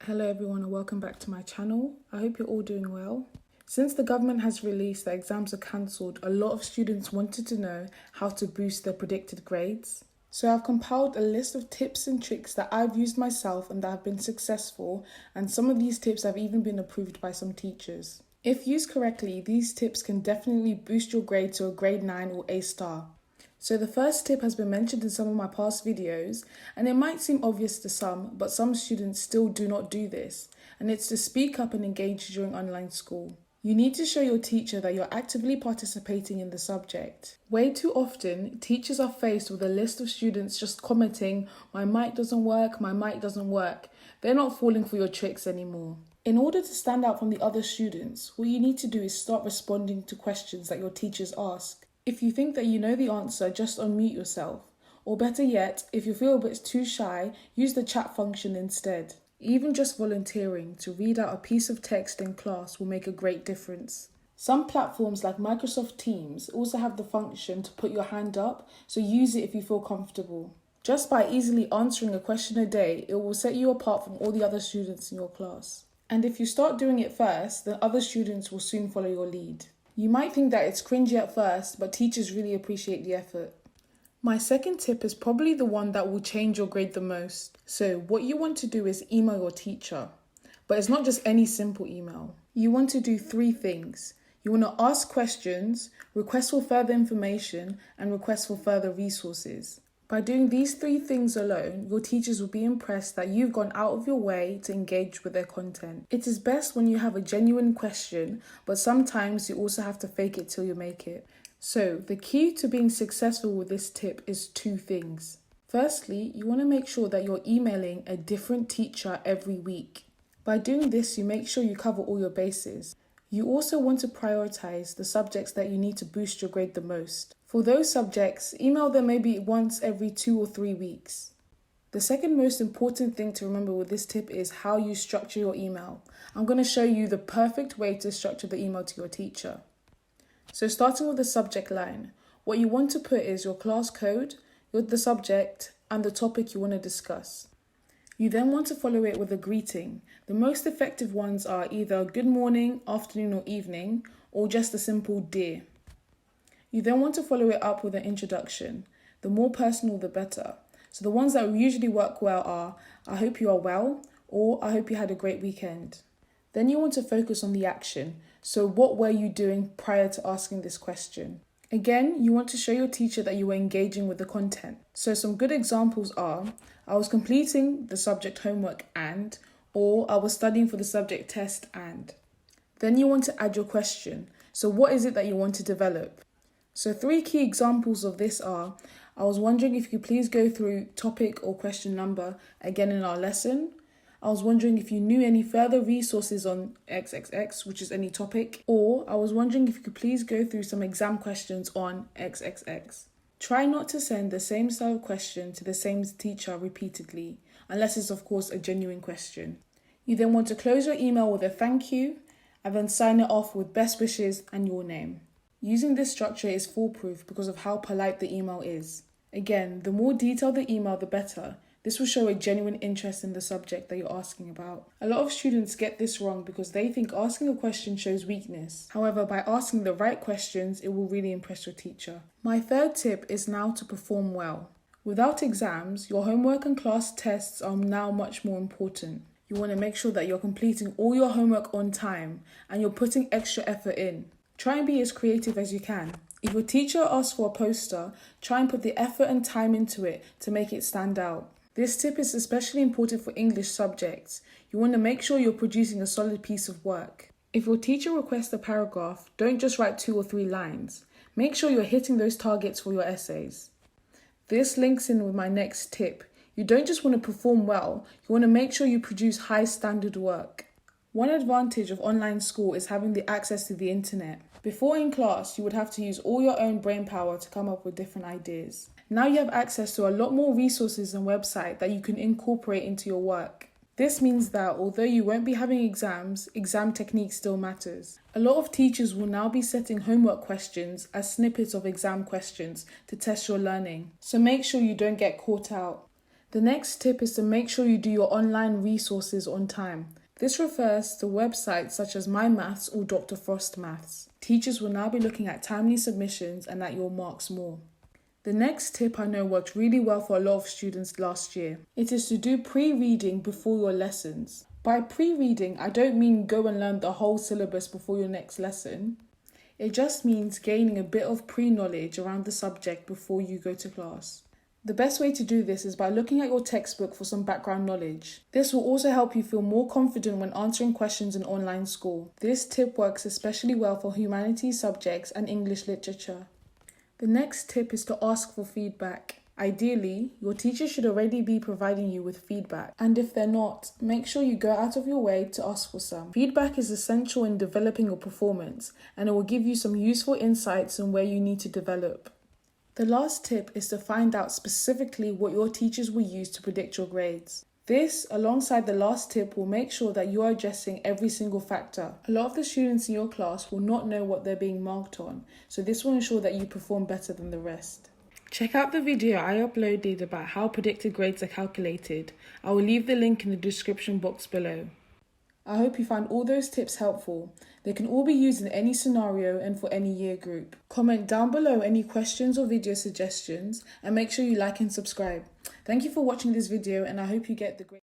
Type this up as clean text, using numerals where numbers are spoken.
Hello everyone and welcome back to my channel. I hope you're all doing well. Since the government has released that exams are cancelled, a lot of students wanted to know how to boost their predicted grades. So I've compiled a list of tips and tricks that I've used myself and that have been successful, and some of these tips have even been approved by some teachers. If used correctly, these tips can definitely boost your grade to a grade 9 or A star. So the first tip has been mentioned in some of my past videos, and it might seem obvious to some, but some students still do not do this, and it's to speak up and engage during online school. You need to show your teacher that you're actively participating in the subject. Way too often, teachers are faced with a list of students just commenting, "My mic doesn't work, my mic doesn't work." They're not falling for your tricks anymore. In order to stand out from the other students, what you need to do is start responding to questions that your teachers ask. If you think that you know the answer, just unmute yourself. Or better yet, if you feel a bit too shy, use the chat function instead. Even just volunteering to read out a piece of text in class will make a great difference. Some platforms like Microsoft Teams also have the function to put your hand up, so use it if you feel comfortable. Just by easily answering a question a day, it will set you apart from all the other students in your class. And if you start doing it first, then other students will soon follow your lead. You might think that it's cringy at first, but teachers really appreciate the effort. My second tip is probably the one that will change your grade the most. So what you want to do is email your teacher. But it's not just any simple email. You want to do 3 things. You want to ask questions, request for further information, and request for further resources. By doing these 3 things alone, your teachers will be impressed that you've gone out of your way to engage with their content. It is best when you have a genuine question, but sometimes you also have to fake it till you make it. So, the key to being successful with this tip is 2 things. Firstly, you want to make sure that you're emailing a different teacher every week. By doing this, you make sure you cover all your bases. You also want to prioritize the subjects that you need to boost your grade the most. For those subjects, email them maybe once every 2 or 3 weeks. The second most important thing to remember with this tip is how you structure your email. I'm going to show you the perfect way to structure the email to your teacher. So starting with the subject line, what you want to put is your class code, the subject, and the topic you want to discuss. You then want to follow it with a greeting. The most effective ones are either good morning, afternoon, or evening, or just a simple dear. You then want to follow it up with an introduction. The more personal, the better. So the ones that usually work well are, "I hope you are well," or "I hope you had a great weekend." Then you want to focus on the action. So what were you doing prior to asking this question? Again, you want to show your teacher that you were engaging with the content. So some good examples are, "I was completing the subject homework and," or "I was studying for the subject test and." Then you want to add your question. So what is it that you want to develop? So 3 key examples of this are, "I was wondering if you could please go through topic or question number again in our lesson. I was wondering if you knew any further resources on XXX, which is any topic, or I was wondering if you could please go through some exam questions on XXX. Try not to send the same style of question to the same teacher repeatedly, unless it's of course a genuine question. You then want to close your email with a thank you, and then sign it off with best wishes and your name. Using this structure is foolproof because of how polite the email is. Again, the more detailed the email, the better. This will show a genuine interest in the subject that you're asking about. A lot of students get this wrong because they think asking a question shows weakness. However, by asking the right questions, it will really impress your teacher. My third tip is now to perform well. Without exams, your homework and class tests are now much more important. You want to make sure that you're completing all your homework on time and you're putting extra effort in. Try and be as creative as you can. If your teacher asks for a poster, try and put the effort and time into it to make it stand out. This tip is especially important for English subjects. You want to make sure you're producing a solid piece of work. If your teacher requests a paragraph, don't just write 2 or 3 lines. Make sure you're hitting those targets for your essays. This links in with my next tip. You don't just want to perform well, you want to make sure you produce high standard work. One advantage of online school is having the access to the internet. Before in class, you would have to use all your own brain power to come up with different ideas. Now you have access to a lot more resources and websites that you can incorporate into your work. This means that although you won't be having exams, exam technique still matters. A lot of teachers will now be setting homework questions as snippets of exam questions to test your learning. So make sure you don't get caught out. The next tip is to make sure you do your online resources on time. This refers to websites such as My Maths or Dr. Frost Maths. Teachers will now be looking at timely submissions and at your marks more. The next tip I know worked really well for a lot of students last year. It is to do pre-reading before your lessons. By pre-reading, I don't mean go and learn the whole syllabus before your next lesson. It just means gaining a bit of pre-knowledge around the subject before you go to class. The best way to do this is by looking at your textbook for some background knowledge. This will also help you feel more confident when answering questions in online school. This tip works especially well for humanities subjects and English literature. The next tip is to ask for feedback. Ideally, your teacher should already be providing you with feedback, and if they're not, make sure you go out of your way to ask for some. Feedback is essential in developing your performance, and it will give you some useful insights on where you need to develop. The last tip is to find out specifically what your teachers will use to predict your grades. This, alongside the last tip, will make sure that you are addressing every single factor. A lot of the students in your class will not know what they're being marked on, so this will ensure that you perform better than the rest. Check out the video I uploaded about how predicted grades are calculated. I will leave the link in the description box below. I hope you found all those tips helpful. They can all be used in any scenario and for any year group. Comment down below any questions or video suggestions and make sure you like and subscribe. Thank you for watching this video and I hope you get the great